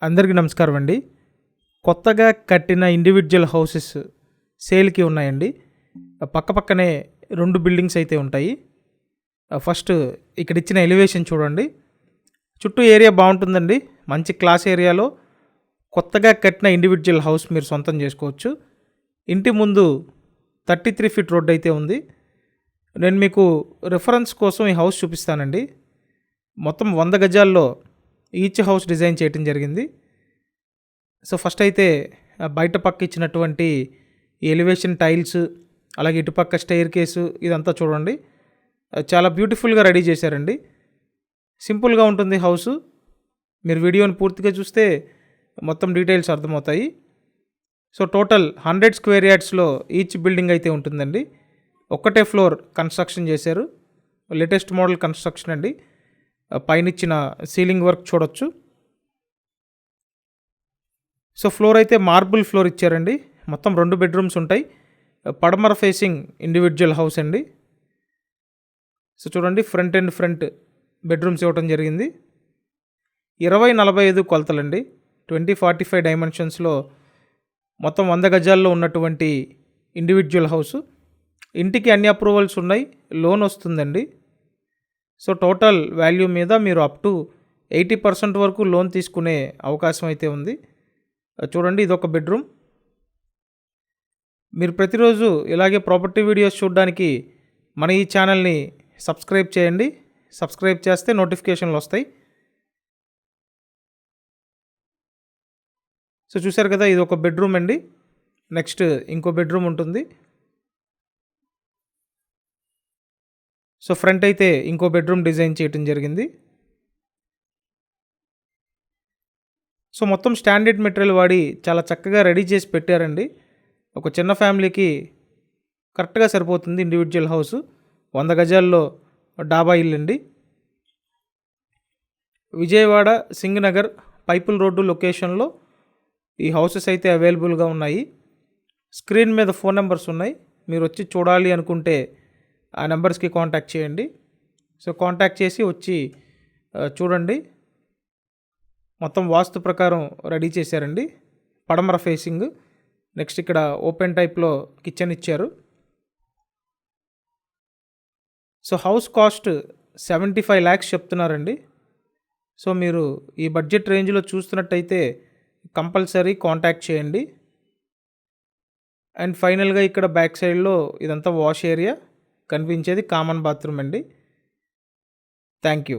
అందరికీ నమస్కారం అండి. కొత్తగా కట్టిన ఇండివిడ్యువల్ హౌసెస్ సేల్‌కి ఉన్నాయండి. పక్కపక్కనే 2 బిల్డింగ్స్ అయితే ఉంటాయి. ఫస్ట్ ఇక్కడ ఇచ్చిన ఎలివేషన్ చూడండి. చుట్టూ ఏరియా బావుంటుందండి. మంచి క్లాస్ ఏరియాలో కొత్తగా కట్టిన ఇండివిడ్యువల్ హౌస్ మీరు సొంతం చేసుకోవచ్చు. ఇంటి ముందు 33 ఫీట్ రోడ్ అయితే ఉంది. నేను మీకు రిఫరెన్స్ కోసం ఈ హౌస్ చూపిస్తానండి. మొత్తం 100 గజాల్లో ఈచ్ హౌస్ డిజైన్ చేయడం జరిగింది. సో ఫస్ట్ అయితే బయట పక్క ఇచ్చినటువంటి ఈ ఎలివేషన్ టైల్స్, అలాగే ఇటుపక్క స్టెయిర్ కేసు ఇదంతా చూడండి. చాలా బ్యూటిఫుల్గా రెడీ చేశారండి. సింపుల్గా ఉంటుంది హౌసు. మీరు వీడియోని పూర్తిగా చూస్తే మొత్తం డీటెయిల్స్ అర్థమవుతాయి. సో టోటల్ 100 స్క్వేర్ యార్డ్స్లో ఈచ్ బిల్డింగ్ అయితే ఉంటుందండి. ఒక్కటే ఫ్లోర్ కన్స్ట్రక్షన్ చేశారు. లేటెస్ట్ మోడల్ కన్స్ట్రక్షన్ అండి. పైన ఇచ్చిన సీలింగ్ వర్క్ చూడొచ్చు. సో ఫ్లోర్ అయితే మార్బుల్ ఫ్లోర్ ఇచ్చారండి. మొత్తం 2 బెడ్రూమ్స్ ఉంటాయి. పడమర ఫేసింగ్ ఇండివిడ్యువల్ హౌస్ అండి. సో చూడండి, ఫ్రంట్ అండ్ ఫ్రంట్ బెడ్రూమ్స్ ఇవ్వడం జరిగింది. 20-45 కొలతలండి. 20-45 డైమెన్షన్స్లో మొత్తం 100 గజాల్లో ఉన్నటువంటి ఇండివిడ్యువల్ హౌసు. ఇంటికి అన్ని అప్రూవల్స్ ఉన్నాయి. లోన్ వస్తుందండి. సో టోటల్ వాల్యూ మీద మీరు అప్ టు 80% వరకు లోన్ తీసుకునే అవకాశం అయితే ఉంది. చూడండి, ఇదొక బెడ్రూమ్. మీరు ప్రతిరోజు ఇలాగే ప్రాపర్టీ వీడియోస్ చూడడానికి మన ఈ ఛానల్ని సబ్స్క్రైబ్ చేయండి. సబ్స్క్రైబ్ చేస్తే నోటిఫికేషన్లు వస్తాయి. సో చూశారు కదా, ఇది ఒక బెడ్రూమ్ అండి. నెక్స్ట్ ఇంకో బెడ్రూమ్ ఉంటుంది. సో ఫ్రంట్ అయితే ఇంకో బెడ్రూమ్ డిజైన్ చేయడం జరిగింది. సో మొత్తం స్టాండర్డ్ మెటీరియల్ వాడి చాలా చక్కగా రెడీ చేసి పెట్టారండి. ఒక చిన్న ఫ్యామిలీకి కరెక్ట్గా సరిపోతుంది ఇండివిడ్యువల్ హౌసు. 100 గజాల్లో డాబా ఇల్లు అండి. విజయవాడ సింగనగర్ పైపుల్ రోడ్డు లొకేషన్లో ఈ హౌసెస్ అయితే అవైలబుల్గా ఉన్నాయి. స్క్రీన్ మీద ఫోన్ నెంబర్స్ ఉన్నాయి. మీరు వచ్చి చూడాలి అనుకుంటే ఆ నెంబర్స్కి కాంటాక్ట్ చేయండి. సో కాంటాక్ట్ చేసి వచ్చి చూడండి. మొత్తం వాస్తు ప్రకారం రెడీ చేశారండి. పడమర ఫేసింగ్. నెక్స్ట్ ఇక్కడ ఓపెన్ టైప్లో కిచెన్ ఇచ్చారు. సో హౌస్ కాస్ట్ 75 lakhs చెప్తున్నారండి. సో మీరు ఈ బడ్జెట్ రేంజ్లో చూస్తున్నట్టయితే కంపల్సరీ కాంటాక్ట్ చేయండి. అండ్ ఫైనల్గా ఇక్కడ బ్యాక్ సైడ్లో ఇదంతా వాష్ ఏరియా కనిపించేది కామన్ బాత్రూమ్ అండి. Thank you.